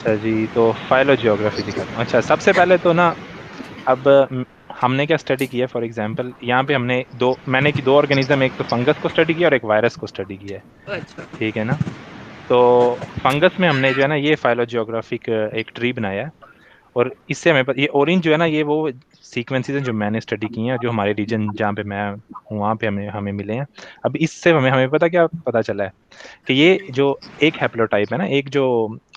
अच्छा जी, तो फाइलोजियोग्राफी दिखाता हूँ। अच्छा, सबसे पहले तो ना, अब हमने क्या स्टडी किया, फॉर एग्जांपल यहाँ पे मैंने की दो ऑर्गेनिज्म, एक तो फंगस को स्टडी किया और एक वायरस को स्टडी किया है। अच्छा। ठीक है ना। तो फंगस में हमने जो है ना ये फाइलोजियोग्राफिक एक ट्री बनाया है। और इससे ये ऑरेंज जो है ना, ये वो सीक्वेंसेस हैं जो मैंने स्टडी की हैं, जो हमारे रीजन जहाँ पे मैं हूँ वहाँ पे हमें हमें मिले हैं। अब इससे हमें हमें पता क्या पता चला है कि ये जो एक हैप्लोटाइप है ना, एक जो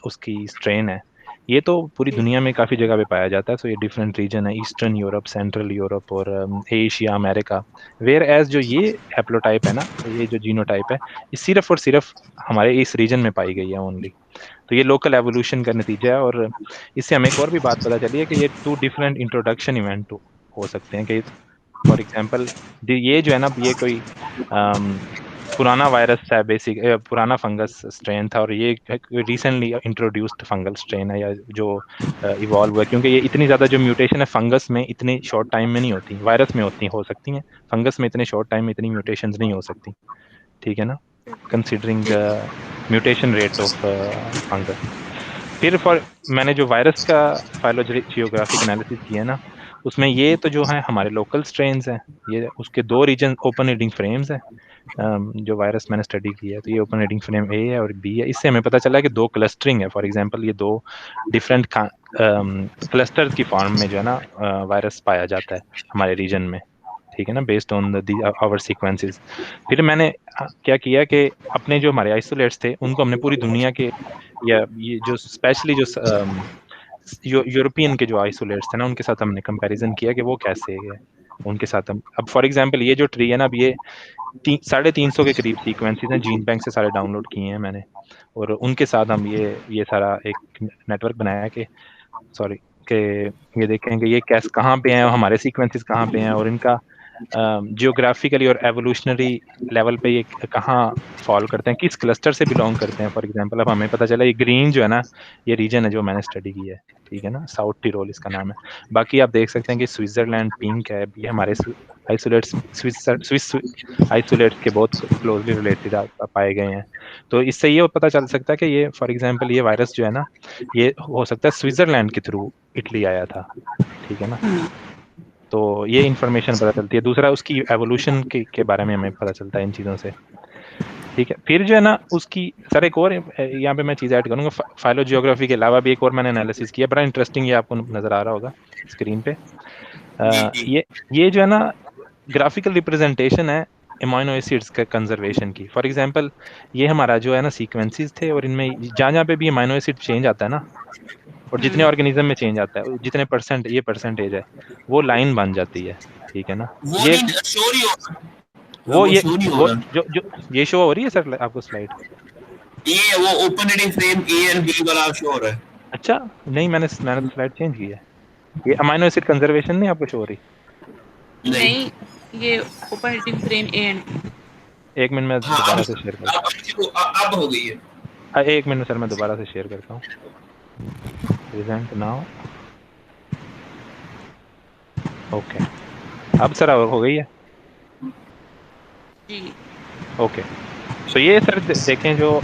उसकी स्ट्रेन है, ये तो पूरी जी। दुनिया में काफी जगह पे पाया जाता है। तो ये डिफरेंट रीजन है, ईस्टर्न यूरोप, सेंट्रल यूरोप और एशिया, अमेरिका। वेयर एज जो ये हैप्लोटाइप है ना, ये जो जीनोटाइप है, ये सिर्फ और सिर्फ हमारे इस रीजन में पाई गई है ओनली। तो ये लोकल एवोल्यूशन का नतीजा है। और इससे हमें एक और भी बात पता चली है कि ये टू डिफरेंट इंट्रोडक्शन इवेंट हो सकते हैं। कि फॉर एग्जांपल ये जो है ना, ये कोई पुराना वायरस है, पुराना फंगस स्ट्रेन था, और ये रिसेंटली इंट्रोड्यूस्ड फंगल स्ट्रेन है, या जो इवॉल्व हुआ है। क्योंकि ये इतनी ज्यादा जो म्यूटेशन है फंगस में इतनी शॉर्ट टाइम में नहीं होती, वायरस में होती हो सकती हैं। फंगस में इतने शॉर्ट टाइम में इतनी म्यूटेशंस नहीं हो सकती। ठीक है ना, कंसिडरिंग जी। Mutation rate of fungus. फिर मैंने जो वायरस का फाइलोजियोग्राफिक एनालिसिस किया है ना, उसमें ये तो जो है हमारे लोकल स्ट्रेन्स हैं, ये उसके दो रीजन ओपन रीडिंग फ्रेम्स हैं। जो वायरस मैंने स्टडी किया है, तो ये ओपन रीडिंग फ्रेम ए है और बी है। इससे हमें पता चला है कि दो क्लस्टरिंग है। फॉर एग्जांपल ये दो डिफरेंट क्लस्टर्स की फॉर्म में जो है ना वायरस पाया जाता है हमारे रीजन में। ठीक है ना, based on the our sequences. फिर मैंने क्या किया कि अपने जो हमारे आइसोलेट्स थे उनको हमने पूरी दुनिया के, या ये जो स्पेशली जो यूरोपियन के जो आइसोलेट्स थे ना, उनके साथ हमने कंपैरिजन किया कि वो कैसे है। उनके साथ हम अब फॉर एग्जांपल ये जो ट्री है ना, अब ये 350 के करीब सीक्वेंसेस हैं, जीन बैंक से सारे डाउनलोड किए हैं मैंने। और उनके साथ हम ये सारा एक नेटवर्क बनाया है कि, सॉरी, कि ये देखें कि ये कैसे कहाँ पे हैं, हमारे सीक्वेंसेस कहाँ पे हैं, और इनका जियोग्राफिकली और एवोल्यूशनरी लेवल पे ये कहाँ फॉल करते हैं, किस क्लस्टर से बिलोंग करते हैं। फॉर एग्जांपल अब हमें पता चला ये ग्रीन जो है ना, ये रीजन है जो मैंने स्टडी की है। ठीक है ना, साउथ टिरोल इसका नाम है। बाकी आप देख सकते हैं कि स्विट्जरलैंड पिंक है, ये हमारे आइसोलेट्स, स्विस आइसोलेट्स के बहुत क्लोजली रिलेटेड पाए गए हैं। तो इससे ये पता चल सकता है कि ये फॉर एग्जांपल ये वायरस जो है ना, ये हो सकता है स्विट्जरलैंड के थ्रू इटली आया था। ठीक है ना। तो ये इन्फॉर्मेशन पता चलती है। दूसरा उसकी एवोल्यूशन के बारे में हमें पता चलता है इन चीज़ों से। ठीक है, फिर जो है ना उसकी, सर एक और यहाँ पे मैं चीज़ ऐड करूँगा। फाइलोजियोग्राफी के अलावा भी एक और मैंने एनालिसिस किया, बड़ा इंटरेस्टिंग, ये आपको नजर आ रहा होगा स्क्रीन पे। जी। जी। ये जो है ना ग्राफिकल रिप्रेजेंटेशन है एमिनो एसिड्स का कंजर्वेशन की। फॉर एग्जांपल ये हमारा जो है ना सीक्वेंसेस थे, और इनमें जहाँ जहाँ पे भी अमीनो एसिड चेंज आता है ना, और जितने ऑर्गेनिज्म में चेंज आता है, जितने परसेंट ये परसेंटेज है, वो लाइन बन जाती है। ठीक है ना। वो ये नहीं शो नहीं होगा। वो वो ये शो नहीं हो वो रहा। जो जो ये शो हो रही है सर आपको स्लाइड? ये वो open reading frame A and B वाला शो हो रहा है। अच्छा, नहीं, मैंने तो स्लाइड चेंज की है। ये अमाइनो एसिड कंजर्वेशन नहीं आपको शो हो रही? नहीं। नहीं, ये open heating frame A and एक मिनट में हाँ दोबारा अब से शेयर अब करता अब हो गई है। हूँ। एक मिनट सर, मैं दोबारा से शेयर करता हूँ। Present now. ओके, अब सर हो गई है। जी। ओके, सो ये सर देखें, जो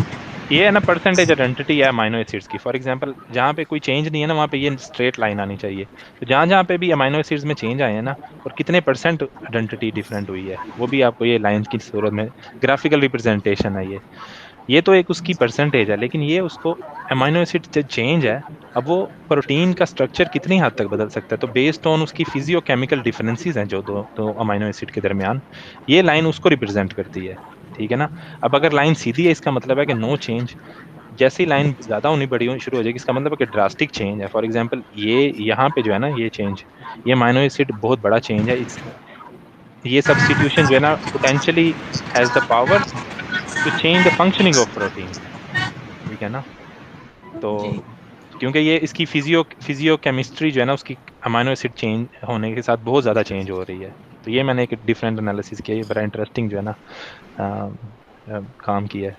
ये है ना परसेंटेज आइडेंटिटी है अमाइनो एसिड्स की। फॉर एग्जांपल जहाँ पे कोई चेंज नहीं है ना, वहाँ पे ये स्ट्रेट लाइन आनी चाहिए। तो जहाँ जहाँ पे भी अमाइनो एसिड्स में चेंज आए हैं ना, और कितने परसेंट आइडेंटिटी डिफरेंट हुई है, वो भी आपको ये लाइन की सूरत में ग्राफिकल रिप्रेजेंटेशन है। ये तो एक उसकी परसेंटेज है, लेकिन ये उसको अमाइनो एसिड जो चेंज है, अब वो प्रोटीन का स्ट्रक्चर कितनी हद तक बदल सकता है। तो बेस्ड ऑन उसकी फिजियोकेमिकल डिफरेंसेस हैं जो दो अमाइनो एसिड के दरमियान, ये लाइन उसको रिप्रेजेंट करती है। ठीक है ना। अब अगर लाइन सीधी है, इसका मतलब है कि नो चेंज। जैसे ही लाइन ज्यादा होनी बड़ी होनी शुरू हो जाएगी, इसका मतलब है कि ड्रास्टिक चेंज है। फॉर एग्जांपल ये यहाँ पे जो है ना, ये चेंज, ये अमाइनो एसिड बहुत बड़ा चेंज है। ये सब्स्टिट्यूशन जो है ना potentially has the power to change the functioning of protein. ठीक है ना। तो जी। क्योंकि ये इसकी फिजियो केमिस्ट्री जो है ना, उसकी अमाइनो एसिड चेंज होने के साथ बहुत ज़्यादा चेंज हो रही है। तो ये मैंने एक डिफरेंट एनालिसिस किया, ये बड़ा इंटरेस्टिंग जो है ना काम किया है।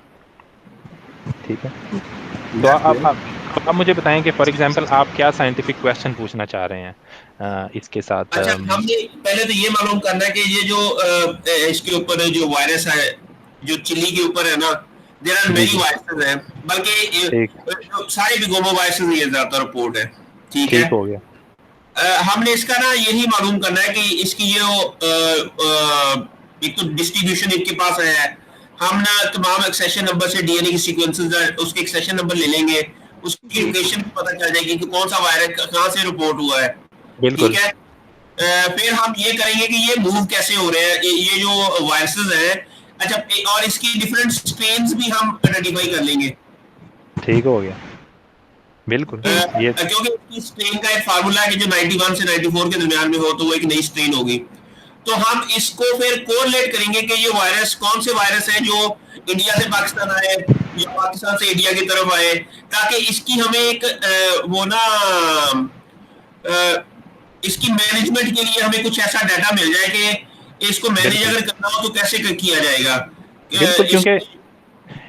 ठीक है। तो आप मुझे बताएं कि फॉर एग्जांपल आप क्या साइंटिफिक क्वेश्चन पूछना चाह रहे हैं इसके साथ। अच्छा हमने पहले तो ये मालूम करना है कि ये जो इसके ऊपर जो वायरस है जो चिली के ऊपर है ना, देयर आर जी मेनी जी वायरसेस हैं, बल्कि ठीक सारे बिगोमो वायरसेस नहीं है, ज्यादातर रिपोर्ट है। ठीक है। ठीक हो गया। हमने इसका ना यही मालूम करना है कि इसकी जो एक तो डिस्ट्रीब्यूशन इनके पास है, हम ना तमाम एक्सेशन नंबर से डीएनए की सीक्वेंसेस उसके एक्सेशन नंबर ले लेंगे, उसकी जी लोकेशन भी पता चल जाएगी कि कौन सा वायरस कहाँ से रिपोर्ट हुआ है। ठीक बिल्कुल है। फिर हम ये करेंगे कि ये मूव कैसे हो रहे हैं, ये जो वायरसेस हैं। अच्छा, और इसकी डिफरेंट स्ट्रेन्स भी हम आइडेंटिफाई कर लेंगे। ठीक हो गया। बिल्कुल ये क्योंकि इसकी स्ट्रेन का एक फार्मूला है कि जो 91 से 94 के दरमियान में हो तो वो एक नई स्ट्रेन होगी। तो हम इसको फिर कोरिलेट करेंगे कि ये वायरस कौन से वायरस है जो इंडिया से पाकिस्तान आए या पाकिस्तान से इंडिया की तरफ आए, ताकि इसकी हमें एक वो ना इसकी मैनेजमेंट के लिए हमें कुछ ऐसा डाटा मिल जाए कि इसको मैनेज बिल्कुल अगर करना हो तो कैसे किया जाएगा। बिल्कुल क्योंकि इसकी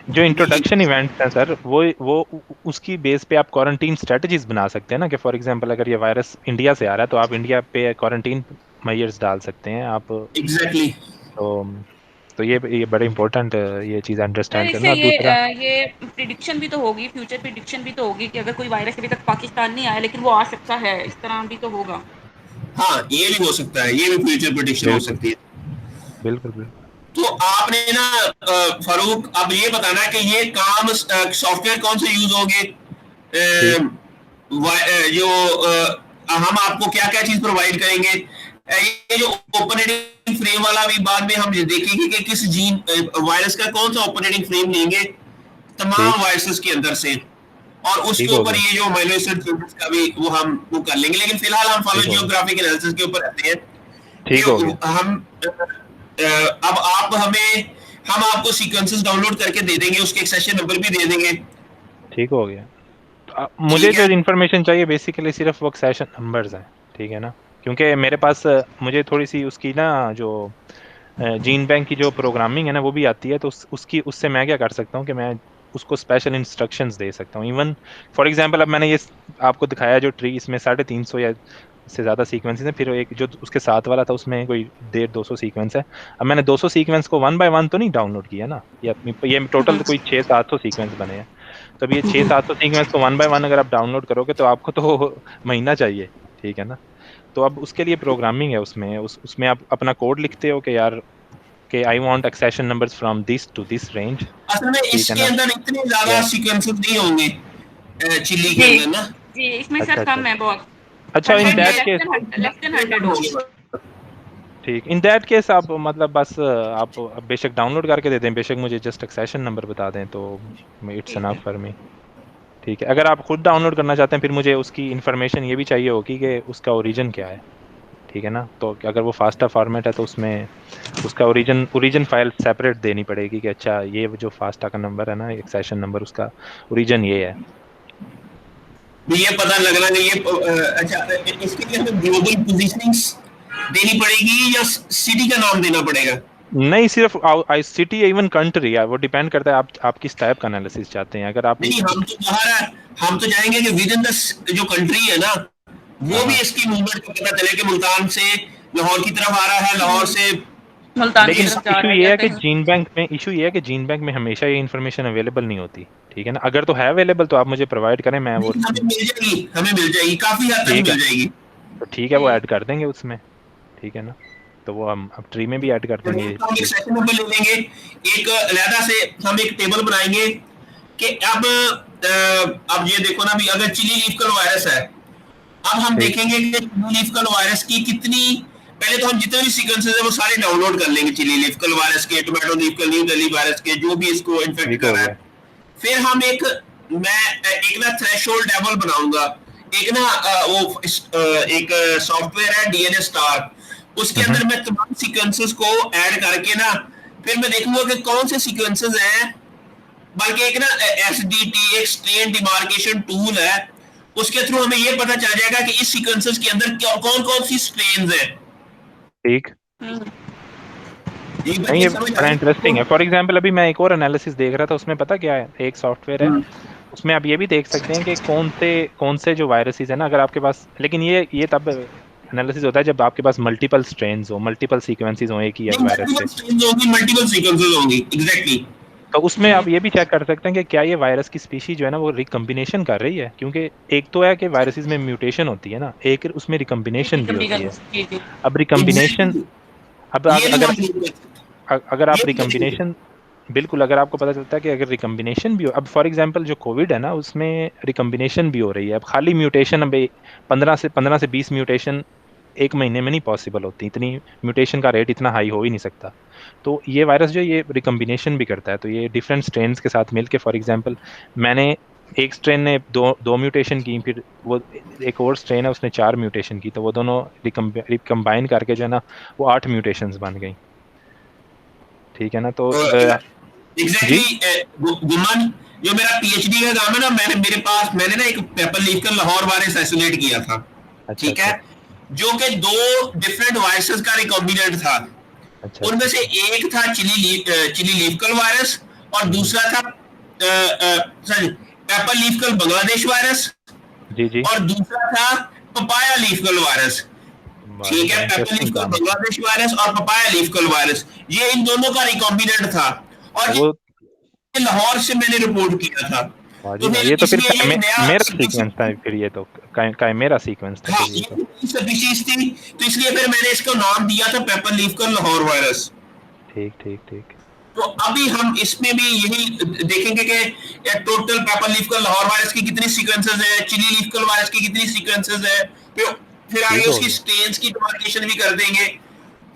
जो जी इंट्रोडक्शन इवेंट्स हैं सर वो उसकी बेस पे आप क्वारंटीन स्ट्रेटजीज बना सकते हैं ना, कि फॉर एग्जांपल अगर ये वायरस इंडिया से आ रहा है तो आप इंडिया पे क्वारंटीन मेजर्स डाल सकते हैं आप। एग्जैक्टली। तो ये बड़े इंपॉर्टेंट ये चीज़ सर अंडरस्टैंड इससे करना। और दूसरा ये प्रिडिक्शन भी तो होगी, फ्यूचर प्रिडिक्शन भी तो होगी कि अगर कोई वायरस अभी तक पाकिस्तान नहीं आया लेकिन वो आ सकता है, इस तरह भी तो होगा। हाँ, ये भी हो सकता है, ये भी फ्यूचर प्रेडिक्शन हो बिल्कुल सकती है। बिल्कुल बिल्कुल तो आपने ना फारूक अब ये बताना है कि ये काम सॉफ्टवेयर कौन से यूज होंगे, ठीक जो हम आपको क्या क्या चीज प्रोवाइड करेंगे। ये जो ऑपरेटिंग फ्रेम वाला भी बाद में हम देखेंगे कि किस जीन वायरस का कौन सा ऑपरेटिंग फ्रेम लेंगे ठीक तमाम वायरसेस के अंदर से, और ठीक उसके हो ऊपर गया। ये जो अमीनो एसिड चेंजेस का भी वो हम वो कर लेंगे। लेकिन फिलहाल हम ठीक हो गया। फार्माकोजेग्राफिक एनालिसिस के ऊपर रहते हैं ठीक हो गया। कि अब आप हमें हम आपको सीक्वेंसेस डाउनलोड करके दे देंगे, उसके एक्सेशन नंबर भी दे देंगे। ठीक हो गया। मुझे ठीक जो है। इन्फॉर्मेशन चाहिए बेसिकली सिर्फ वो सेशन नंबर्स हैं, ठीक है ना, क्योंकि मेरे पास मुझे थोड़ी सी उसकी ना जो जीन बैंक की जो प्रोग्रामिंग है ना वो भी आती है, तो उससे मैं क्या कर सकता हूँ कि मैं उसको स्पेशल इंस्ट्रक्शंस दे सकता हूँ। इवन फॉर एग्जांपल अब मैंने ये आपको दिखाया जो ट्री, इसमें 350 या से ज़्यादा सीक्वेंसेस हैं, फिर एक जो उसके साथ वाला था उसमें कोई 150-200 सीक्वेंस है। अब मैंने 200 सीक्वेंस को 1 बाय 1 तो नहीं डाउनलोड किया ना, ये टोटल कोई 600-700 सीक्वेंस बने हैं। तो अब ये 600-700 सीक्वेंस को 1 बाय 1 अगर आप डाउनलोड करोगे तो आपको तो महीना चाहिए, ठीक है ना। तो अब उसके लिए प्रोग्रामिंग है उसमें, उसमें आप अपना कोड लिखते हो कि यार कि I want accession numbers from this to this range, असल में ठीक है इसके ना। अंदर इतने ज्यादा या सीक्वेंसेस नहीं होंगे चिल्ली के जी अंदर ना। जी, इसमें अच्छा सर अच्छा कम है बहुत। अच्छा in that case, less than 100 होगी। ठीक इन दैट केस आप मतलब बस आप बेशक डाउनलोड करके दे दें, बेशक मुझे जस्ट एक्सेशन नंबर बता दें तो इट्स ठीक एनफ है। For me. ठीक है, अगर आप खुद डाउनलोड करना चाहते हैं फिर मुझे उसकी इन्फॉर्मेशन ये भी चाहिए होगी कि उसका ओरिजिन क्या है, ठीक है ना। तो अगर वो फास्टा फॉर्मेट है तो उसमें उसका ओरिजिन फाइल सेपरेट देनी पड़ेगी कि अच्छा ये जो फास्टा का नंबर है ना एक्सेशन नंबर, उसका ओरिजिन ये है। ये पता लगना कि ये अच्छा, इसके लिए हमें ग्लोबल पोजीशनिंग्स देनी पड़ेगी या सिटी का नाम देना पड़ेगा। नहीं सिर्फ सिटी इवन कंट्री है, वो डिपेंड करता है आप किस टाइप का एनालिसिस चाहते हैं। अगर आप नहीं, हम तो बाहर हम तो जाएंगे कि विद इन द जो कंट्री है ना, हाँ वो भी हाँ, इसकी मूवमेंट का पता चले कि मुल्तान से लाहौर की तरफ आ रहा है, लाहौर से मुल्तान की लेकिन तरफ जा इशू रहा है ये या है कि कहीं। इशू ये है कि जीन बैंक में हमेशा ये इन्फॉर्मेशन अवेलेबल नहीं होती, ठीक है ना। अगर तो है अवेलेबल तो आप मुझे प्रोवाइड करें, मैं वो नहीं, हमें मिल जाएगी, काफी हद तक ठीक है, मिल जाएगी। तो ठीक है वो ऐड कर देंगे उसमें, ठीक है ना। तो वो हम अब ट्री में भी ऐड कर तो देंगे ये हम एक चीज। सेशन नंबर ले लेंगे, एक अलहदा से हम एक टेबल बनाएंगे कि अब ये देखो ना भी, अगर चिली लीफ कल वायरस है, अब हम ठीक देखेंगे कि चिली लीफ कल वायरस की कितनी, पहले तो हम जितने भी सीक्वेंसेस है वो सारे डाउनलोड कर लेंगे, चिली लीफ कल वायरस के, tomato leaf curl, new Delhi virus के, जो भी इसको इन्फेक्ट ठीक कर हो रहा गया। है। फिर हम एक ना थ्रेशोल्ड लेवल बनाऊंगा, एक ना एक सॉफ्टवेयर है डीएनए स्टार, उसके हम्म, अंदर मैं तमाम सीक्वेंसेस को ऐड करके ना फिर मैं देखूंगा कि कौन से सीक्वेंसेस हैं। बल्कि एक ना एसडीटी एक स्ट्रेन डिमार्केशन टूल है, उसके थ्रू हमें ये पता चल जाएगा कि इस सीक्वेंसेस के अंदर कौन कौन सी स्ट्रेन्स हैं। ठीक। हम्म, ये बात नहीं ये ये समझ आ बड़ा रही है इंटरेस्टिंग है। आपको? फॉर एग्जांपल अभी मैं एक और एनालिसिस देख रहा था, उसमें पता क्या है, एक सॉफ्टवेयर है उसमें आप ये भी देख सकते हैं कि कौन से जो वायरसेस है ना, अगर आपके पास, लेकिन ये तब एनालिसिस होता है जब आपके पास मल्टीपल स्ट्रेन्स हो, मल्टीपल सीक्वेंसेस हो एक ही नहीं, वायरस मल्टीपल के। स्ट्रेन्स होंगी, मल्टीपल सीक्वेंसेस होंगी, एग्जैक्टली। तो उसमें आप ये भी चेक कर सकते हैं कि क्या ये वायरस की स्पीशी जो है ना वो रिकम्बिनेशन कर रही है, क्योंकि एक तो है कि वायरसेस में म्यूटेशन होती है ना, एक उसमें रिकम्बिनेशन भी होती है। जी जी अब रिकम्बिनेशन, एग्जैक्टली, अब ये भी अगर हम नहीं कर सकते, अगर ये आप भी नहीं कर रिकम्बिनेशन, बिल्कुल, अगर आपको पता चलता है कि अगर रिकम्बिनेशन भी हो, अब फॉर एग्जांपल जो कोविड है ना उसमें रिकम्बिनेशन भी हो रही है, अब खाली म्यूटेशन, अब 15 से 20 म्यूटेशन एक महीने में नहीं पॉसिबल होती, इतनी म्यूटेशन का रेट इतना हाई हो ही नहीं सकता। तो ये वायरस जो है, ये रिकम्बिनेशन भी करता है, तो ये डिफरेंट स्ट्रेन्स के साथ मिलके, फॉर एग्जांपल मैंने एक स्ट्रेन ने दो दो म्यूटेशन की, फिर वो एक और स्ट्रेन है उसने 4 म्यूटेशन की, तो वो दोनों रिकम्बाइन करके जो है ना वो 8 म्यूटेशंस बन गई। ठीक है ना, तो जी एग्जैक्टली गुमान, जो मेरा पीएचडी का काम है ना, मैंने ना एक पेपर लीफ का लाहौर वायरस आइसोलेट किया था, अच्छा ठीक है, अच्छा जो कि 2 डिफरेंट वायरसेस का रिकॉम्बिनेंट था। अच्छा उनमें अच्छा। से एक था चिली लीफकल वायरस, और हम्म, दूसरा था सॉरी पेपर लीफकल बांग्लादेश वायरस, जी जी। और दूसरा था पपाया लीफकल वायरस। वाह, ठीक बड़ा है, पेपर लीफ इंटरेस्टिंग कल काम है। बांग्लादेश वायरस और पपाया लीफ कल वायरस, ये इन दोनों का रिकॉम्बिनेंट था, और वो, ये लाहौर से मैंने रिपोर्ट किया था। वाह जी तो वाह, फिर ये तो फिर इसलिए ये एक नया मेरा स्पीशीज, सीक्वेंस था फिर, ये तो मेरा सीक्वेंस था हाँ, फिर ये तो। ये स्पीशीज थी, तो इसलिए फिर मैंने इसका नाम दिया था paper leaf curl Lahore virus. ठीक ठीक ठीक। तो अभी हम इसमें भी यही देखेंगे कि total paper leaf curl Lahore virus की कितनी सीक्वेंसेस है, चिली लीफ कल वायरस की कितनी सीक्वेंसेस है, फिर ठीक आगे हो उसकी गया, स्टेन्स की डिमार्केशन भी कर देंगे,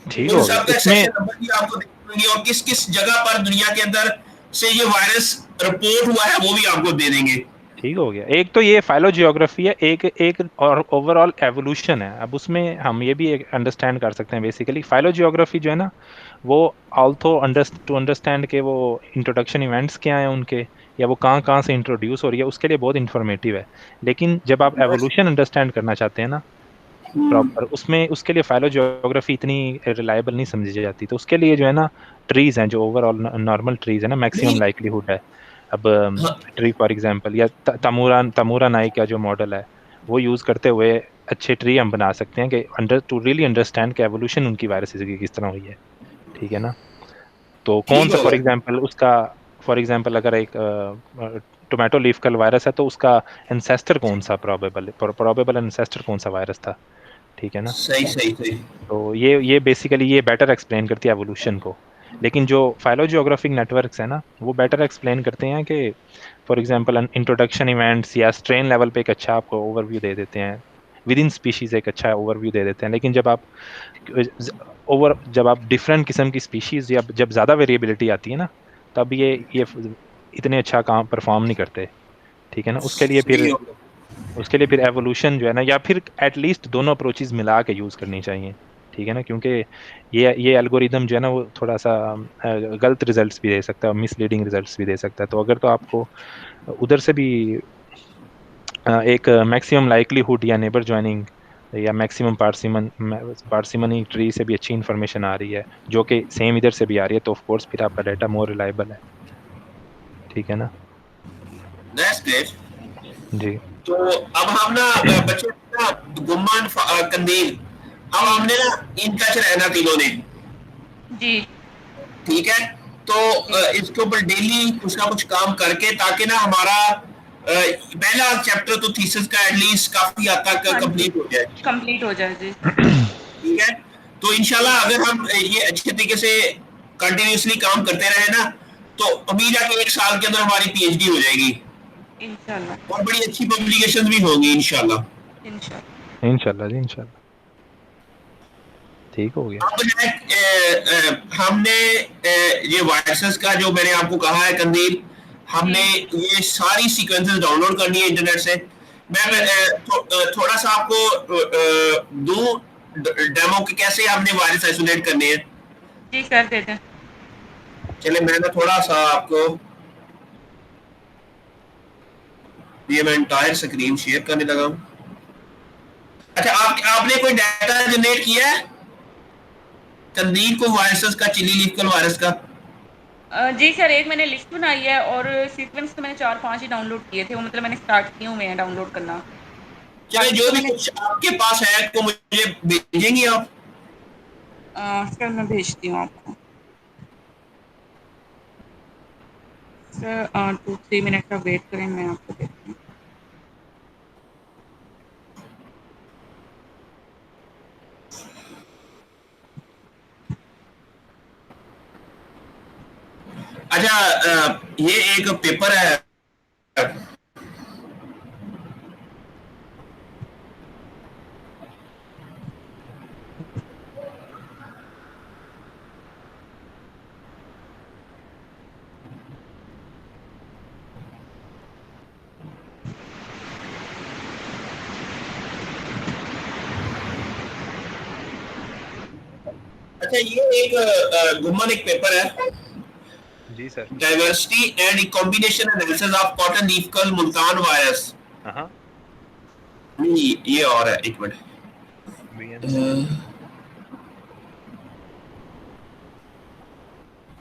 ठीक उन हो गया सब का इसमें। सेशन नंबर भी आपको देंगे, और किस किस जगह पर दुनिया के अंदर से ये वायरस रिपोर्ट हुआ है वो भी आपको दे देंगे। ठीक हो गया, एक तो ये फाइलोजियोग्राफी है, एक एक और ओवरऑल एवोल्यूशन है। अब उसमें हम ये भी अंडरस्टैंड कर सकते हैं, बेसिकली फाइलोजियोग्राफी जो है ना वो ऑल्थो टू अंडरस्टैंड के वो इंट्रोडक्शन इवेंट्स क्या हैं उनके, या वो कहाँ कहाँ से इंट्रोड्यूस हो रही है, उसके लिए बहुत इंफॉर्मेटिव है। लेकिन जब आप एवोल्यूशन अंडरस्टैंड करना चाहते हैं ना प्रॉपर, उसमें उसके लिए फाइलोजियोग्राफी इतनी रिलायबल नहीं समझी जाती, तो उसके लिए जो है ना ट्रीज हैं, जो ओवरऑल नॉर्मल ट्रीज है ना, मैक्सिमम नहीं, लाइक्लीहुड है। अब हाँ, ट्री फॉर एग्जांपल, या तमूरा नाई का जो मॉडल है वो यूज करते हुए अच्छे ट्री हम बना सकते हैं कि अंडर टू रियली अंडरस्टैंड कि एवोल्यूशन उनकी वायरसेस की किस तरह हुई है। ठीक है ना, तो कौन ठीक सा हो फॉर गया। एग्जांपल उसका, फॉर एग्जांपल अगर एक टोमेटो लीफ कल वायरस है तो उसका एंसेस्टर कौन सा, प्रोबेबल एंसेस्टर कौन सा वायरस था। ठीक है ना, सही सही सही। तो ये बेसिकली ये बेटर एक्सप्लेन करती है एवोल्यूशन को। लेकिन जो फाइलोजियोग्राफिक नेटवर्क्स है ना वो बेटर एक्सप्लेन करते हैं कि फॉर एग्जांपल इंट्रोडक्शन इवेंट्स या स्ट्रेन लेवल पे एक अच्छा आपको ओवरव्यू दे देते हैं, विद इन स्पीशीज एक अच्छा ओवरव्यू दे देते हैं। लेकिन जब आप डिफरेंट किस्म की स्पीशीज या जब ज़्यादा वेरिएबिलिटी आती है ना, तब ये इतने अच्छा काम परफॉर्म नहीं करते। ठीक है ना, सही हो गया। उसके लिए फिर एवोल्यूशन जो है ना, या फिर एटलीस्ट दोनों अप्रोचेज मिला के यूज करनी चाहिए। ठीक है ना, क्योंकि ये एल्गोरिदम जो है ना वो थोड़ा सा गलत रिजल्ट्स भी दे सकता है, मिसलीडिंग रिजल्ट्स भी दे सकता है। तो अगर तो आपको उधर से भी एक मैक्सिमम लाइक्लीहुड या नेबर ज्वाइनिंग या मैक्सिमम पार्सिमनी ट्री से भी अच्छी इन्फॉर्मेशन आ रही है, जो कि सेम इधर से भी आ रही है, तो ऑफ कोर्स फिर आपका डाटा मोर रिलायबल है। ठीक है ना। That's great. जी तो अब हम ना बच्चे ना गुम्मान कंदील, अब जी हमने ना इन टच रहना तीनों ने, जी ठीक है, तो जी इसके ऊपर डेली कुछ ना कुछ काम करके, ताकि ना हमारा पहला चैप्टर तो थीसिस का एटलीस्ट काफी हद तक हाँ जी कंप्लीट हो जाए। कंप्लीट हो जाए जी। ठीक है, तो इंशाल्लाह अगर हम ये अच्छे तरीके से कंटिन्यूसली काम करते रहे ना, तो उम्मीद है कि 1 साल के अंदर हमारी पीएचडी हो जाएगी, इंशाल्लाह और बड़ी अच्छी पब्लिकेशन भी होंगी इंशाल्लाह। इंशाल्लाह। इंशाल्लाह जी इंशाल्लाह। ठीक हो गया। अब है हमने ये वायरसेस का जो मैंने आपको कहा है कंदील, हमने जी ये सारी सीक्वेंसेस डाउनलोड करनी है इंटरनेट से। मैं जी थोड़ा सा आपको दूं डेमो के कैसे हमने वायरस आइसोलेट करने हैं। जी कर देते हैं। चले मैं ना थोड़ा सा आपको ये मैं एंटायर स्क्रीन शेयर करने लगा हूँ। अच्छा, आपने कोई डाटा जनरेट किया है तंदीर को वायरसेस का, चिली लीफ कल वायरस का? जी सर, एक मैंने लिस्ट बनाई है और सीक्वेंस तो मैंने 4-5 ही डाउनलोड किए थे, वो मतलब मैंने स्टार्ट किए हुए हैं डाउनलोड करना। चले, बाकी जो तो भी मैंने कुछ आपके पास है तो मुझे भेजेंगे आप? सर मैं भेजती हूँ आपको। सर 2-3 मिनट का वेट करें, मैं आपको देती हूँ। अच्छा, ये एक पेपर है, अच्छा ये एक गुम्मन एक पेपर है, जी sir. Diversity and combination analysis of cotton leaf curl Multan virus. हाँ ये और है, एक minute. BNC।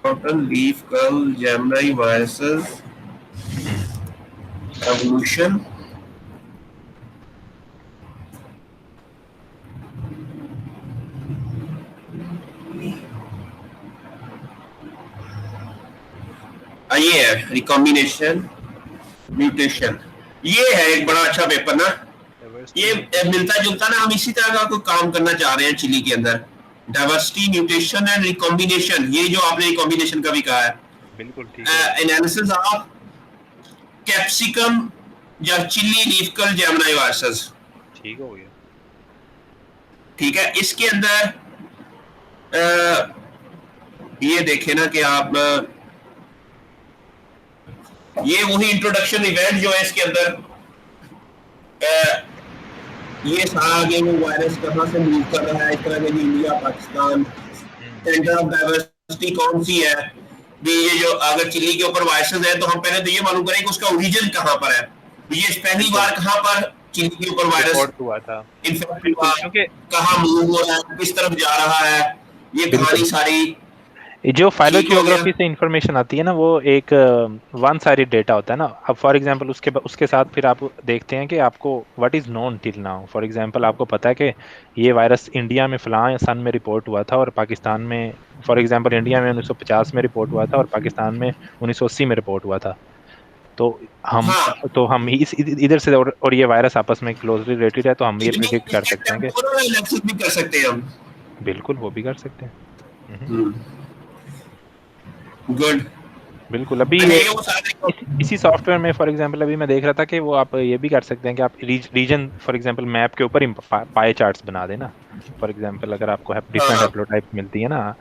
Cotton leaf curl geminiviruses evolution. ये है रिकॉम्बिनेशन म्यूटेशन। ये है एक बड़ा अच्छा पेपर ना, ये मिलता जुलता ना, हम इसी तरह का कोई काम करना चाह रहे हैं चिली के अंदर। डाइवर्सिटी म्यूटेशन एंड रिकॉम्बिनेशन, ये जो आपने रिकॉम्बिनेशन का भी कहा है। बिल्कुल ठीक है। एनालिसिस ऑफ कैप्सिकम या चिली लीफ कर्ल जैमनाई वायरसेस। ठीक हो गया। ठीक है, इसके अंदर ये देखे ना कि आप ये वही इंट्रोडक्शन इवेंट जो है इसके अंदर, ये सारा आगे वो वायरस कहाँ से मूव कर रहा है, इस तरह के India Pakistan centre of diversity कौन सी है भी। ये जो अगर चिली के ऊपर वायरसेस है तो हम पहले तो ये मालूम करें कि उसका ओरिजिन कहाँ पर है, ये पहली बार कहाँ पर चिली के ऊपर वायरस रिकॉर्ड हुआ था। इन्फेक्ट बिल्कुल, हुआ, क्योंकि कहाँ मूव हो रहा है, किस तरफ जा रहा है, ये कहानी सारी जो ठीक हो फाइलोजियोग्राफी गया। से इंफॉर्मेशन आती है ना, वो एक वन साइडेड डेटा होता है ना। अब फॉर एग्जांपल उसके साथ फिर आप देखते हैं कि आपको what is known till now. For example आपको पता है कि ये वायरस इंडिया में फलां सन में रिपोर्ट हुआ था और पाकिस्तान में, फॉर एग्जांपल इंडिया में 1950 में रिपोर्ट हुआ था और पाकिस्तान में 1980 में रिपोर्ट हुआ था। तो हम हाँ, तो हम इधर से और ये वायरस आपस में क्लोजली रिलेटेड है, तो हम ये इतनी प्रिडिक्ट कर इसके सकते हैं कि टेम्पोरल एनालिसिस भी कर सकते हैं हम। बिल्कुल वो भी कर सकते हैं। गुड। बिल्कुल। अभी अच्छा, ये ये वो सारे इसी सॉफ्टवेयर में फॉर एग्जांपल अभी मैं देख रहा था कि वो आप ये भी कर सकते हैं कि आप रीजन फॉर एग्जांपल मैप के ऊपर ही पाए चार्ट्स बना देना। फॉर एग्जांपल अगर आपको डिफरेंट हाँ हैप्लोटाइप मिलती है ना,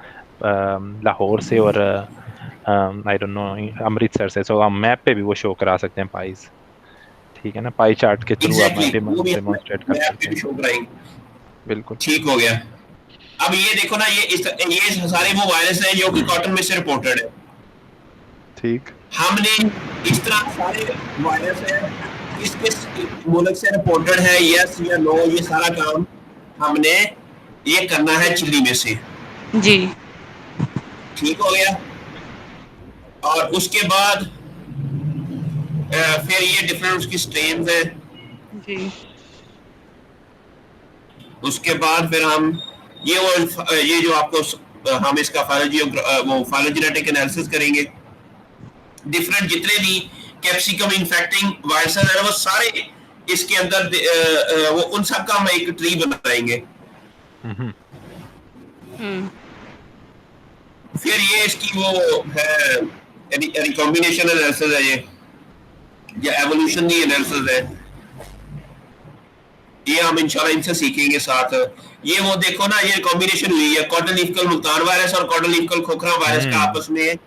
लाहौर से और आई डोंट नो अमृतसर से, तो हम मैप पे भी वो शो करा सकते हैं पाइज। ठीक है ना, पाई चार्ट के थ्रू आप एग्जैक्टली, वो भी डेमोन्स्ट्रेट कर मैं सकते आपके भी हैं। शो कराएंगे। बिल्कुल ठीक हो गया। अब ये देखो ना, ये सारे वो वायरस हैं जो कि कॉटन में से रिपोर्टेड है। ठीक। हमने इस तरह सारे वायरस है किस किस मुल्क से रिपोर्टेड है, यस या नो, ये सारा काम हमने ये करना है चिली में से। जी। ठीक हो गया। और उसके बाद फिर ये डिफरेंट उसकी स्ट्रेन्स है। जी। उसके बाद फिर हम ये जो आपको हम इसका वो फाइलोजेनेटिक एनालिसिस करेंगे। डिफरेंट जितने भी कैप्सिकम इन्फेक्टिंग वायरसेस है वो सारे इसके अंदर वो उन सब का हम एक ट्री बनाएंगे। फिर ये इसकी वो है रिकॉम्बिनेशन एनालिसिस है, ये या एवोल्यूशनरी एनालिसिस है। ये हम इंशाल्लाह इनसे सीखेंगे साथ। ये वो देखो ना, ये कॉम्बिनेशन हुई है cotton leaf curl Multan virus और cotton leaf curl Khokhra virus का आपस में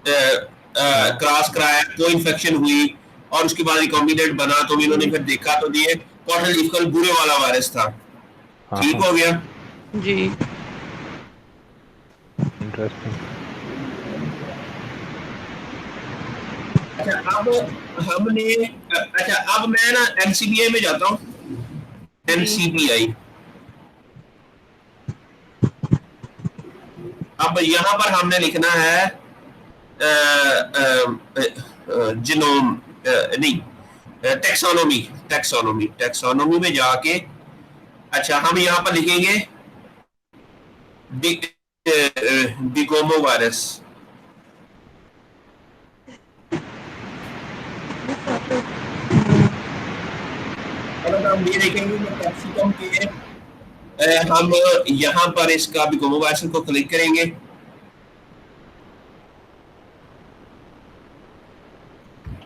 क्रॉस कराया, तो इन्फेक्शन हुई और उसके बाद रिकॉम्बिनेट बना, तो इन्होंने फिर देखा तो ये कॉटन लीफ कर्ल बुरे वाला वायरस था। ठीक हो गया। जी। इंटरेस्टिंग। अच्छा, अब हमने अच्छा, अब मैं ना एनसीबीआई में जाता हूँ। एनसीबीआई, अब यहाँ पर हमने लिखना है जिनोम नहीं, टेक्सोनोमी। टेक्सोनोमी में जाके अच्छा हम यहाँ पर लिखेंगे बिगोमो वायरस। अगर हम ये देखेंगे कि कैप्सिकम के हम यहाँ पर इसका बिकोमोवायरस को क्लिक करेंगे।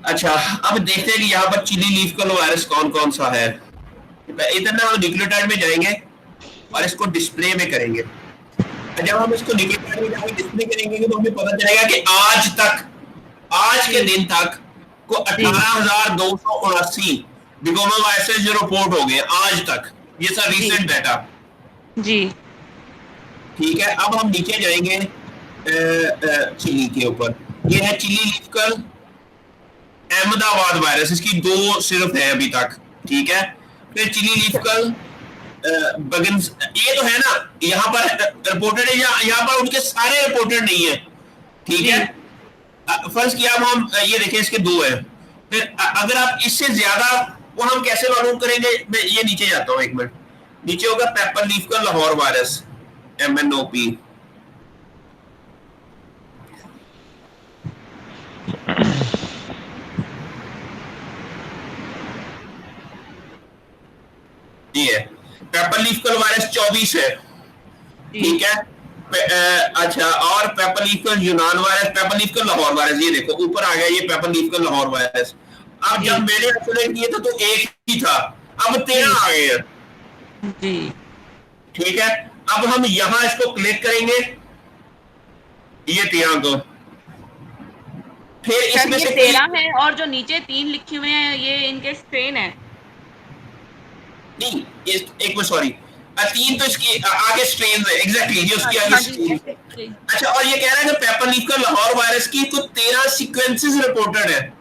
अच्छा, अब देखते हैं कि यहाँ पर चिली लीफ कल वायरस कौन कौन सा है। इतना हम न्यूक्लियोटाइड में जाएंगे और इसको डिस्प्ले में करेंगे। जब हम इसको न्यूक्लियोटाइड में जाके डिस्प्ले करेंगे तो हमें पता चलेगा कि आज तक, आज के दिन तक को 18,279 बिगोमा वायरसेस जो रिपोर्ट हो गए आज तक। ये सब रिसेंट डाटा। जी ठीक है, अब हम नीचे जाएंगे चिली के ऊपर। ये है chilli leaf curl Ahmedabad virus, इसकी 2 सिर्फ है अभी तक। ठीक है, फिर चिली लीफ कर्ल बगन, ये तो है ना यहाँ पर रिपोर्टेड है, यहाँ पर उनके सारे रिपोर्टेड नहीं है। ठीक है, फर्स्ट किया हम ये देखें इसके 2 है। फिर अगर आप इससे ज्यादा, वो हम कैसे मालूम करेंगे? मैं ये नीचे जाता हूँ, 1 मिनट। नीचे होगा पेपर लीफ का लाहौर वायरस MNOP। ये है पेपर लीफ कल वायरस 24 है। ठीक है, अच्छा, और पेपर लीफ कल यूनान virus, paper leaf curl Lahore virus, ये देखो ऊपर आ गया ये paper leaf curl Lahore virus. अब जब मैंने आइसोलेट किया था तो 1 ही था, अब 13 आ गए हैं। जी ठीक है, अब हम यहां इसको क्लिक करेंगे, ये 13 को, फिर इसमें ये से 13 है और जो नीचे 3 लिखे हुए हैं ये इनके स्ट्रेन है। नहीं, एक मिनट, सॉरी, 3 तो इसकी आगे स्ट्रेन है, एग्जैक्टली ये उसकी आगे स्ट्रेन। अच्छा, और ये कह रहा है कि पेपर लीफ का लाहौर वायरस की तो 13 सीक्वेंसेस रिपोर्टेड है।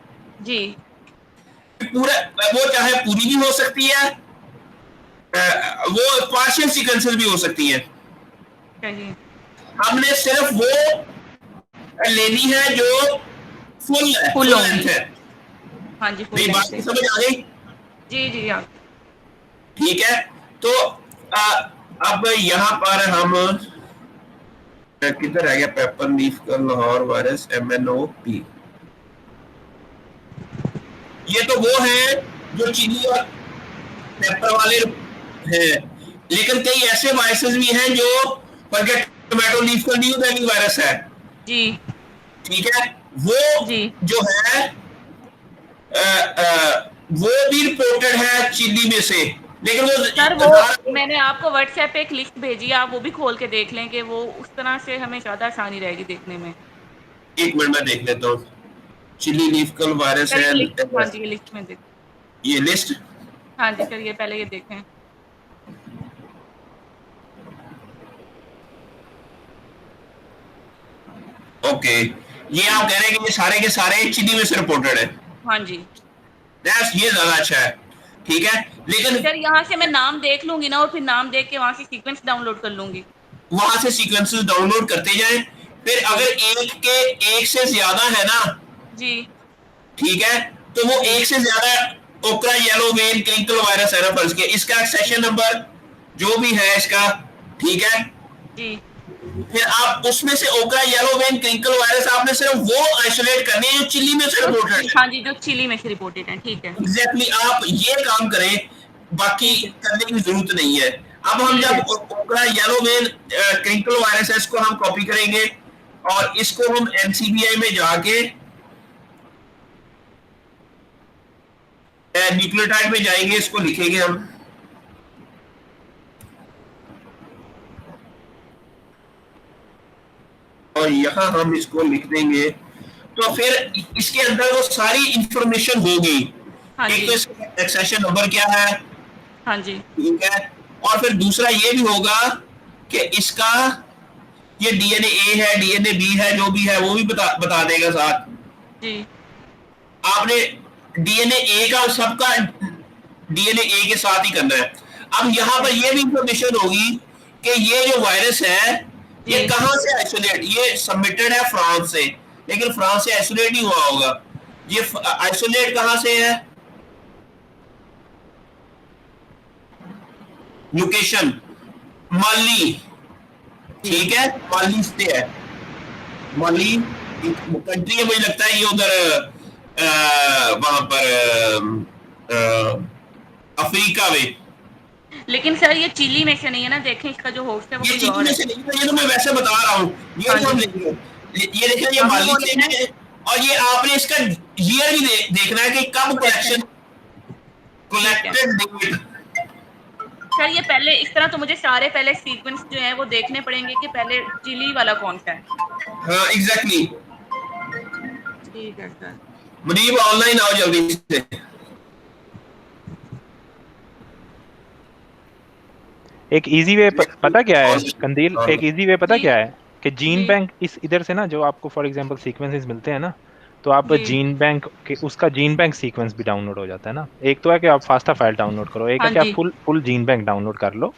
जी, पूरा, वो चाहे पूरी भी हो सकती है, वो पार्शियल सीक्वेंसेस भी हो सकती है। हमने सिर्फ वो लेनी है जो फुल है, फुल लेंथ है। हाँ जी, मेरी बात समझ आ गई? जी जी आप। ठीक है, तो अब यहाँ पर हम किधर आ गया पेपर लीफ का लाहौर वायरस MNOP। ये तो वो है जो चिली और पेपर वाले हैं, लेकिन कई ऐसे वायरसेस भी हैं जो टोमेटो लीफ का न्यू दैनिक वायरस है। जी ठीक है, वो जी जो है वो भी रिपोर्टेड है चिली में से, लेकिन वो सर वो मैंने आपको व्हाट्सएप पे एक लिस्ट भेजी है, आप वो भी खोल के देख लें कि वो उस तरह से हमें ज्यादा आसानी रहेगी देखने में। 1 मिनट में देख लेता हूँ। चिली लीफ कल वायरस है, हाँ जी, ये लिस्ट में देख, ये लिस्ट। हाँ जी चलिए पहले ये देखें। ओके, ये आप कह रहे हैं कि ये सारे के सारे चिली में से रिपोर्टेड है। हाँ जी, ये ज्यादा अच्छा है। ठीक है, लेकिन सर यहाँ से मैं नाम देख लूंगी ना और फिर नाम देख के वहां से सीक्वेंस डाउनलोड कर लूंगी। वहां से सीक्वेंसेस डाउनलोड करते जाएं, फिर अगर एक से ज्यादा है ना जी, ठीक है, तो वो एक से ज्यादा ओकरा येलो वेन क्लिनिकल वायरस है ना, फर्ज के इसका सेशन नंबर जो भी है इसका, ठीक है जी, फिर आप उसमें से ओकरा येलो वेन क्लिनिकल वायरस आपने सिर्फ वो आइसोलेट करने हैं जो चिली में से रिपोर्टेड है। हाँ जी, जो चिली में से रिपोर्टेड है। ठीक है, एग्जैक्टली, आप ये काम करें, बाकी करने की जरूरत नहीं है। अब हम जब ओकरा येलो वेन क्लिनिकल वायरस है इसको हम कॉपी करेंगे और इसको हम NCBI में जाके न्यूक्लियोटाइड में जाएंगे, इसको लिखेंगे हम और यहां हम इसको लिख देंगे, तो फिर इसके अंदर वो सारी इंफॉर्मेशन होगी। हाँ एक जी, तो इसका एक्सेशन नंबर क्या है, हाँ जी, ठीक है, और फिर दूसरा ये भी होगा कि इसका ये DNA A है, DNA B है, जो भी है वो भी बता देगा साथ। जी, आपने DNA A का सबका DNA A के साथ ही करना है। अब यहाँ पर ये भी इंफॉर्मेशन होगी कि ये जो वायरस है ये कहां से आइसोलेट, ये सबमिटेड है फ्रांस से, लेकिन फ्रांस से आइसोलेट नहीं हुआ होगा। ये आइसोलेट कहां से है, लोकेशन माली, ठीक है, माली से है। माली कंट्री है, मुझे लगता है ये उधर वहां पर अफ्रीका में। लेकिन सर ये चिली में से नहीं है ना, देखें इसका जो होस्ट है वो ये कोई चीनी और में है। से नहीं है, ये तो मैं वैसे बता रहा हूँ। ये हाँ जो जी हम जी, लेंगे, ये देखना, ये हमें वो मालिक लिखना लेंगे, और ये आपने इसका ईयर भी देखना है कि कब है। कलेक्शन, ठीक है कलेक्टेड डेट। सर, ये पहले इस तरह तो मुझे सारे पहले सीक्वेंस जो है वो देखने पड़ेंगे कि पहले चिली वाला कौन सा है। हाँ एग्जैक्टली। ठीक है सर। मुनीब ऑनलाइन आओ जल्दी से। एक इजी वे पता क्या है कंदील, हाँ एक इजी वे पता जी क्या है कि जीन जी बैंक इस इधर से ना, जो आपको फॉर एग्जांपल सीक्वेंसेस मिलते हैं ना, तो आप जी। जीन बैंक के उसका जीन बैंक सीक्वेंस भी डाउनलोड हो जाता है ना। एक तो है कि आप फास्टा फाइल डाउनलोड करो, एक है हाँ कि आप जी full full gene bank download कर लो,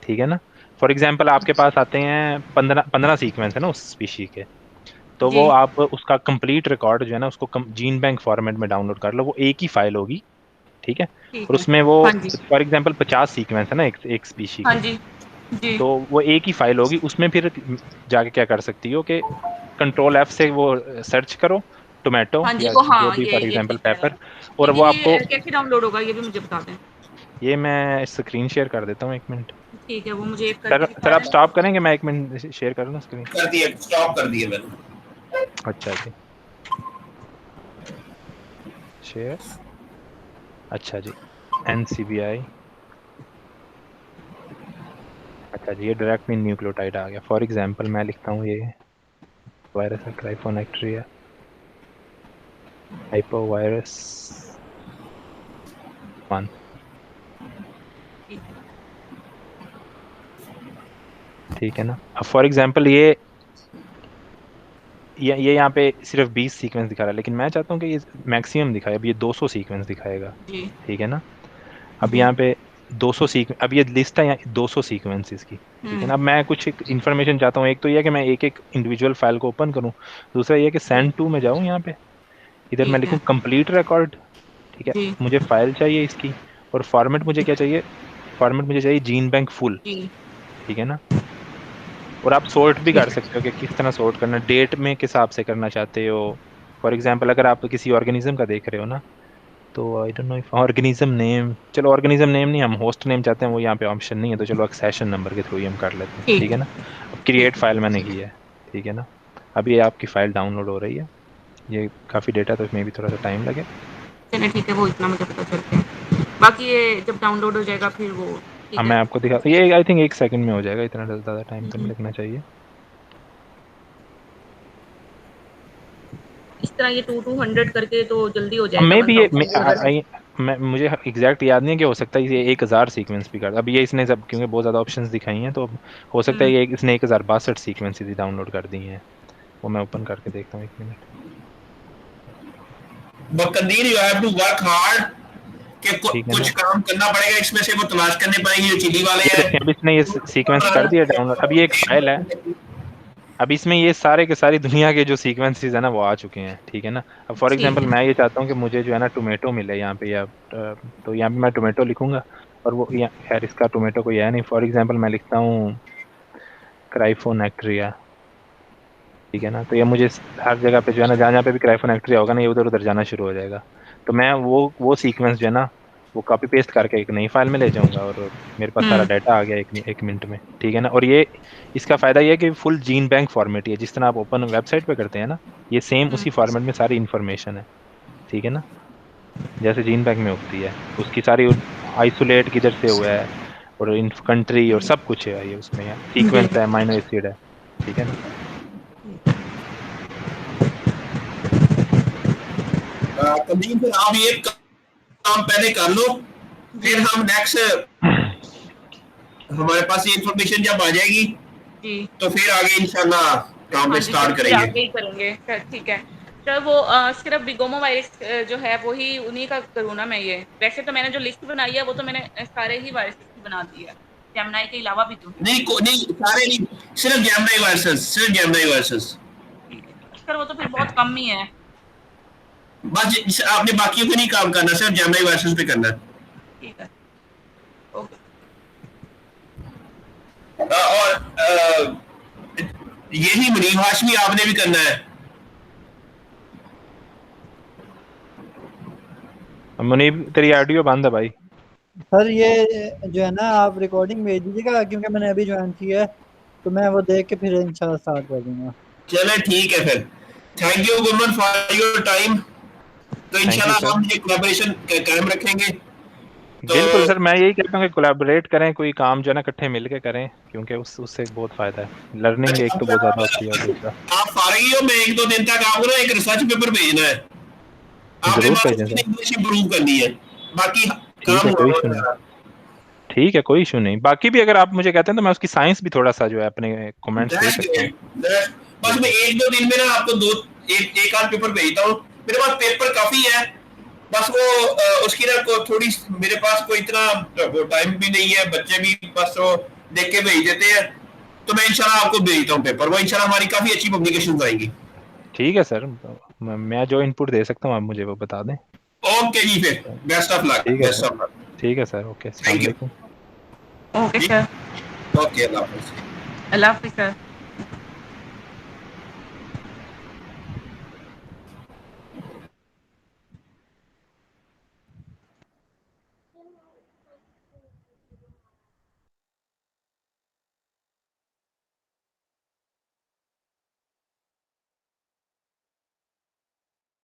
ठीक है ना। फॉर एग्जांपल आपके पास आते हैं 15 सीक्वेंस है ना उस स्पीशी के, तो जी। वो आप उसका कंप्लीट रिकॉर्ड जो है ना उसको जीन बैंक फॉर्मेट में डाउनलोड कर लो, वो एक ही फाइल होगी, ठीक है। ठीक और है। उसमें वो हाँ जी फॉर एग्जांपल 50 सीक्वेंस है ना एक एक स्पीशी हाँ के, जी जी। तो वो एक ही फाइल होगी। उसमें फिर जाके क्या कर सकती हो कि कंट्रोल एफ से वो सर्च करो टोमेटो हाँ जी या वो, जो हाँ भी फॉर ये एग्जांपल दिख रहा है। पेपर, और वो लेकिन आपको, ये कैसे डाउनलोड होगा ये भी मुझे बता दें। ये मैं स्क्रीन शेयर कर देता हूँ, एक मिनट। ठीक है, वो मुझे एक सर करके सर दिखा आप दें। स्टॉप करेंगे, मैं एक मिनट शेयर कर लूँ स्क्रीन। कर दिए, स्टॉप कर दिए मैंने। अच्छा जी, शेयर, अच्छा जी, NCBI, अच्छा जी, ये डायरेक्ट में न्यूक्लियोटाइड आ गया। फॉर एग्जांपल मैं लिखता हूँ ये वायरस है क्राइफोनेक्ट्रिया हाइपो वायरस 1, ठीक है। ठीक है ना। अब फॉर एग्जांपल ये यहाँ पे सिर्फ 20 सीक्वेंस दिखा रहा है, लेकिन मैं चाहता हूँ कि ये मैक्सिमम दिखाए। अब ये 200 सीक्वेंस दिखाएगा, जी ठीक है ना। अब जी। यहाँ पे 200 सीक्वेंस, अब ये लिस्ट है यहाँ 200 सीक्वेंसेस की, ठीक है हम्म। ना। अब मैं कुछ इन्फॉर्मेशन चाहता हूँ, एक तो ये है कि मैं एक एक इंडिविजुअल फाइल को ओपन करूँ, दूसरा ये है कि जी सेंड टू में जाऊँ, यहाँ पे इधर मैं ठीक लिखूँ है। कंप्लीट रिकॉर्ड, ठीक है। जी मुझे फाइल चाहिए इसकी, और फॉर्मेट मुझे क्या चाहिए, फॉर्मेट मुझे चाहिए जीन बैंक फुल, जी। ठीक है ना। और आप सॉर्ट भी कर ठीक है। सकते हो कि किस तरह सॉर्ट करना, डेट में किस हिसाब से करना चाहते हो। फॉर एग्जांपल अगर आप किसी ऑर्गेनिज्म का देख रहे हो ना, तो I don't know if organism name, चलो ऑर्गेनिज्म नेम नहीं, हम होस्ट नेम चाहते हैं, वो यहाँ पे ऑप्शन नहीं है, तो चलो एक्सेशन नंबर के थ्रू ही हम कर लेते हैं, ठीक ठीक है है। ना। अब ठीक क्रिएट है। फाइल मैंने की है, ठीक है ना। अब ये आपकी फाइल डाउनलोड हो रही है, ये काफ़ी डेटा, तो इसमें भी थोड़ा सा टाइम लगे। चलिए ठीक है, वो इतना मुझे पता चल गया। बाकी ये जब डाउनलोड हो जाएगा फिर वो। अब ठीक है। मैं आपको दिखा, ये आई थिंक 1 सेकंड में हो जाएगा, इतना ज़्यादा टाइम तो नहीं हम्म। लगना चाहिए। इस तरह ये 200 करके तो जल्दी हो जाएगा, मैं भी ये 1000 भी अगर। मुझे एग्जैक्ट याद नहीं है कि हो सकता है ये 1000 सीक्वेंस भी कर, अब ये इसने सब क्योंकि बहुत ज़्यादा ऑप्शंस दिखाई हैं, तो अब हो सकता है हम्म। ये इसने 1062 सीक्वेंस ही डाउनलोड कर दी हैं। वो मैं ओपन करके देखता हूँ, एक मिनट। बकदीर you have to work hard, कि ठीक है कुछ ना, काम करना पड़ेगा, इसमें से वो तलाश करने पड़ेंगे जो चिली वाले ये हैं। देखें अब इसने ये सीक्वेंस कर दिया डाउनलोड। अब ये एक फाइल है, अब इसमें ये सारे के सारी दुनिया के जो सीक्वेंसेस है ना वो आ चुके हैं, ठीक है ना। अब फॉर ठीक एग्जांपल है। मैं ये चाहता हूँ कि मुझे जो है ना टोमेटो मिले यहाँ पे, या तो यहाँ पे मैं टोमेटो लिखूंगा, और वो खैर इसका टोमेटो कोई है नहीं। फॉर एग्जांपल मैं लिखता हूँ क्राइफोनेक्ट्रिया, ठीक है ना। तो ये मुझे हर जगह पे जो है ना, जहाँ जहाँ पे भी क्राइफोनेक्ट्रिया होगा ना, ये उधर उधर जाना शुरू हो जाएगा। तो मैं वो सीक्वेंस जो है ना, वो कॉपी पेस्ट करके एक नई फाइल में ले जाऊंगा, और मेरे पास सारा हम्म डाटा आ गया एक मिनट में, ठीक है ना। और ये इसका फायदा ये है कि फुल जीन बैंक फॉर्मेट ही है, जिस तरह आप ओपन वेबसाइट पे करते हैं ना, ये सेम हम्म। उसी फॉर्मेट में सारी इन्फॉर्मेशन है, ठीक है ना। जैसे जीन बैंक में होती है, उसकी सारी आइसोलेट किधर से हुआ है, और इन कंट्री और सब कुछ है ये उसमें, है जी। सीक्वेंस है, अमाइनो एसिड है, ठीक है ना। तंदीन फिर आप ये काम पहले कर लो, जी फिर हम नेक्स्ट, हमारे पास ये इंफॉर्मेशन जब आ जाएगी जी। तो फिर आगे इंशाल्लाह काम हाँ पे जी सर, स्टार्ट फिर करेंगे। आगे ही करेंगे सर, ठीक है। सर वो सिर्फ बिगोमो वायरस जो है वही उन्हीं का करूँ ना मैं। ये वैसे तो मैंने जो लिस्ट बनाई है वो तो मैंने सारे ही वायरसेस की बना दी है, जेमिनी के अलावा भी तो। नहीं सारे नहीं, सिर्फ जेमिनी वर्सेस, सिर्फ जेमिनी वर्सेस। ठीक है सर, वो तो फिर बहुत कम ही है। बस आपने बाकियों पे नहीं काम करना, सिर्फ जेमिनी वर्सेस पे करना है। ठीक है। ओके। और यही मुनीब हाशमी आपने भी करना है। मुनीब तेरी ऑडियो बंद है भाई। सर ये जो है ना आप रिकॉर्डिंग भेज दीजिएगा, क्योंकि मैंने अभी ज्वाइन की है, तो मैं वो देख के फिर इंशाल्लाह स्टार्ट कर दूंगा। चले ठीक है फिर, thank you गुमन for your time. तो थैंक यू इंशाल्लाह सर। हम ये कोलैबोरेशन कायम रखेंगे। तो बिल्कुल सर, मैं यही कहता हूँ कि कोलैबोरेट करें, कोई काम जो है ना इकट्ठे मिलके करें, क्योंकि उससे बहुत फायदा है। लर्निंग एक तो बहुत ज्यादा होती है और दूसरा आप फारिग ही हो, मैं 1-2 दिन तक आपको ना एक रिसर्च पेपर भेजना है, आपने जरूर बस भेजें उसकी सर। इंग्लिश इंप्रूव करनी है, बाकी ठीक काम है, हुआ कोई हो इशू नहीं। जाएगा। ठीक है, कोई इशू नहीं। बाकी भी अगर आप मुझे कहते हैं तो मैं उसकी साइंस भी थोड़ा सा जो है अपने कमेंट्स दे दैट्स सकता हूँ। ग्रेट। बस मैं बिल्कुल। 1-2 दिन में ना आपको एक आध पेपर भेजता हूँ। मेरे पास पेपर काफी है, बस वो उसकी ना थोड़ी, मेरे पास कोई इतना वो टाइम भी नहीं है, बच्चे भी बस वो देख के भेज देते हैं। तो मैं इंशाल्लाह आपको भेजता हूँ पेपर, वो इंशाल्लाह हमारी काफी अच्छी पब्लिकेशन आएंगी। ठीक है सर, मैं जो इनपुट दे सकता हूँ आप मुझे वो बता दें। ओके जी, फिर बेस्ट ऑफ लक, ठीक है बेस्ट सर। Of luck. ठीक है सर, ओके, अस्सलाम थैंक यू वालेकुम। ओके जी, सर। ओके, अल्लाह हाफिज। अल्लाह हाफिज़ सर।